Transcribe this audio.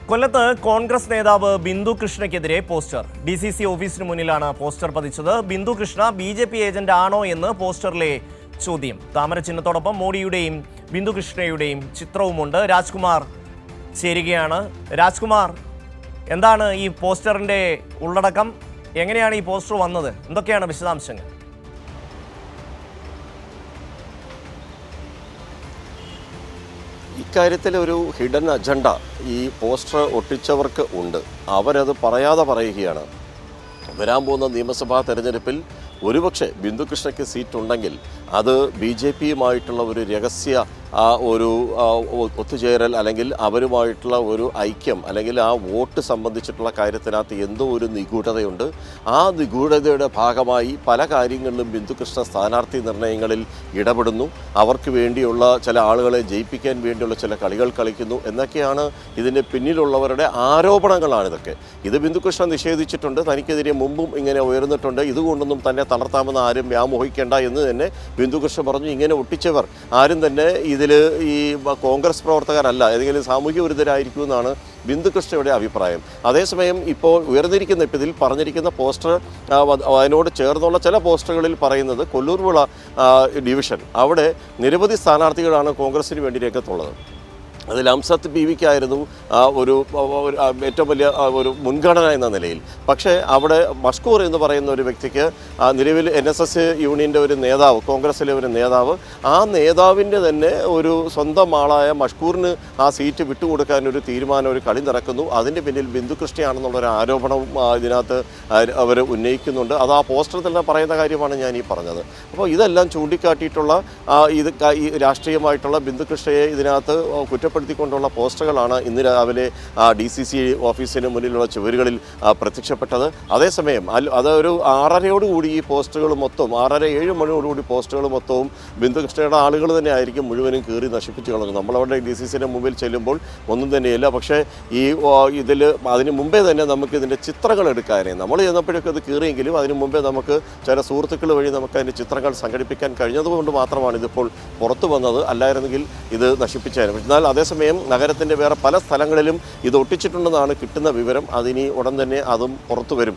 കൊല്ലത്ത് കോൺഗ്രസ് നേതാവ് Bindu കൃഷ്ണയ്ക്കെതിരെ poster. DCC ഓഫീസിന് മുന്നിലാണ് പോസ്റ്റർ പതിച്ചത്. ബിന്ദു കൃഷ്ണ BJP ഏജന്റ് ആണോ എന്ന് പോസ്റ്ററിലെ ചോദ്യം. താമര ചിഹ്നത്തോടൊപ്പം മോഡിയുടെയും ബിന്ദു കൃഷ്ണയുടെയും ചിത്രവുമുണ്ട്. രാജ്കുമാർ ചേരുകയാണ്. രാജ്കുമാർ, എന്താണ് ഈ പോസ്റ്ററിന്റെ ഉള്ളടക്കം? എങ്ങനെയാണ് ഈ പോസ്റ്റർ വന്നത്? എന്തൊക്കെയാണ് വിശദാംശങ്ങൾ? ഇക്കാര്യത്തിൽ ഒരു ഹിഡൻ അജണ്ട ഈ പോസ്റ്റർ ഒട്ടിച്ചവർക്ക് ഉണ്ട്. അവരത് പറയാതെ പറയുകയാണ്. വരാൻ പോകുന്ന നിയമസഭാ തെരഞ്ഞെടുപ്പിൽ ഒരുപക്ഷെ ബിന്ദുകൃഷ്ണയ്ക്ക് സീറ്റുണ്ടെങ്കിൽ അത് BJPയുമായിട്ടുള്ള ഒരു രഹസ്യ ഒരു ഒത്തുചേരൽ അല്ലെങ്കിൽ അവരുമായിട്ടുള്ള ഒരു ഐക്യം അല്ലെങ്കിൽ ആ വോട്ട് സംബന്ധിച്ചിട്ടുള്ള കാര്യത്തിനകത്ത് എന്തോ ഒരു നിഗൂഢതയുണ്ട്. ആ നിഗൂഢതയുടെ ഭാഗമായി പല കാര്യങ്ങളിലും ബിന്ദുകൃഷ്ണ സ്ഥാനാർത്ഥി നിർണയങ്ങളിൽ ഇടപെടുന്നു. അവർക്ക് വേണ്ടിയുള്ള ചില ആളുകളെ ജയിപ്പിക്കാൻ വേണ്ടിയുള്ള ചില കളികൾ കളിക്കുന്നു എന്നൊക്കെയാണ് ഇതിൻ്റെ പിന്നിലുള്ളവരുടെ ആരോപണങ്ങളാണിതൊക്കെ. ഇത് ബിന്ദുകൃഷ്ണ നിഷേധിച്ചിട്ടുണ്ട്. തനിക്കെതിരെ മുമ്പും ഇങ്ങനെ ഉയർന്നിട്ടുണ്ട്. ഇതുകൊണ്ടൊന്നും തന്നെ തളർത്താമെന്ന് ആരും വ്യാമോഹിക്കേണ്ട എന്ന് തന്നെ ബിന്ദുകൃഷ്ണ പറഞ്ഞു. ഇങ്ങനെ ഒട്ടിച്ചവർ ആരും തന്നെ ഇതിൽ ഈ കോൺഗ്രസ് പ്രവർത്തകരല്ല, ഏതെങ്കിലും സാമൂഹ്യ വിരുദ്ധരായിരിക്കുമെന്നാണ് ബിന്ദുകൃഷ്ണയുടെ അഭിപ്രായം. അതേസമയം ഇപ്പോൾ ഉയർന്നിരിക്കുന്ന ഇതിൽ പറഞ്ഞിരിക്കുന്ന പോസ്റ്റർ അതിനോട് ചേർന്നുള്ള ചില പോസ്റ്ററുകളിൽ പറയുന്നത് കൊല്ലൂർവിള ഡിവിഷൻ, അവിടെ നിരവധി സ്ഥാനാർത്ഥികളാണ് കോൺഗ്രസിന് വേണ്ടി രംഗത്തുള്ളത്. അതിൽ അംസത്ത് ബീവിക്കായിരുന്നു ഒരു ഏറ്റവും വലിയ ഒരു മുൻഗണന എന്ന നിലയിൽ. പക്ഷേ അവിടെ മഷ്കൂർ എന്ന് പറയുന്ന ഒരു വ്യക്തിക്ക് നിലവിൽ NSS യൂണിയൻ്റെ ഒരു നേതാവ്, കോൺഗ്രസ്സിലെ ഒരു നേതാവ്, ആ നേതാവിൻ്റെ തന്നെ ഒരു സ്വന്തം ആളായ മഷ്കൂറിന് ആ സീറ്റ് വിട്ടുകൊടുക്കാൻ ഒരു തീരുമാനം, ഒരു കളി നടക്കുന്നു. അതിൻ്റെ പിന്നിൽ ബിന്ദുകൃഷ്ണയാണെന്നുള്ളൊരു ആരോപണവും ഇതിനകത്ത് അവർ ഉന്നയിക്കുന്നുണ്ട്. അത് ആ പോസ്റ്ററിൽ തന്നെ പറയുന്ന കാര്യമാണ് ഞാൻ ഈ പറഞ്ഞത്. അപ്പോൾ ഇതെല്ലാം ചൂണ്ടിക്കാട്ടിയിട്ടുള്ള ഈ രാഷ്ട്രീയമായിട്ടുള്ള ബിന്ദുകൃഷ്ണയെ ഇതിനകത്ത് പ്പെടുത്തിക്കൊണ്ടുള്ള പോസ്റ്ററുകളാണ് ഇന്ന് രാവിലെ DCC ഓഫീസിന് മുന്നിലുള്ള ചുവരുകളിൽ പ്രത്യക്ഷപ്പെട്ടത്. അതേസമയം അതൊരു 6:30 ഈ പോസ്റ്ററുകൾ മൊത്തം 6:30-7 മണിയോടുകൂടി പോസ്റ്ററുകൾ മൊത്തവും ബിന്ദുകൃഷ്ണയുടെ ആളുകൾ തന്നെ ആയിരിക്കും മുഴുവനും കീറി നശിപ്പിച്ചു കളഞ്ഞു. നമ്മളവിടെ DCCയുടെ മുമ്പിൽ ചെല്ലുമ്പോൾ ഒന്നും തന്നെയില്ല. പക്ഷേ ഇതിൽ അതിന് മുമ്പേ തന്നെ നമുക്ക് ഇതിൻ്റെ ചിത്രങ്ങൾ എടുക്കാനേ, നമ്മൾ ചെന്നപ്പോഴൊക്കെ അത് കീറിയെങ്കിലും അതിന് മുമ്പേ നമുക്ക് ചില സുഹൃത്തുക്കൾ വഴി നമുക്ക് അതിൻ്റെ ചിത്രങ്ങൾ സംഘടിപ്പിക്കാൻ കഴിഞ്ഞതുകൊണ്ട് മാത്രമാണ് ഇതിപ്പോൾ പുറത്തു വന്നത്. അല്ലായിരുന്നെങ്കിൽ ഇത് നശിപ്പിച്ചായിരുന്നു. എന്നാൽ അതേസമയം നഗരത്തിൻ്റെ വേറെ പല സ്ഥലങ്ങളിലും ഇത് ഒട്ടിച്ചിട്ടുണ്ടെന്നാണ് കിട്ടുന്ന വിവരം. അതിനി ഉടൻ തന്നെ അതും പുറത്തു വരും.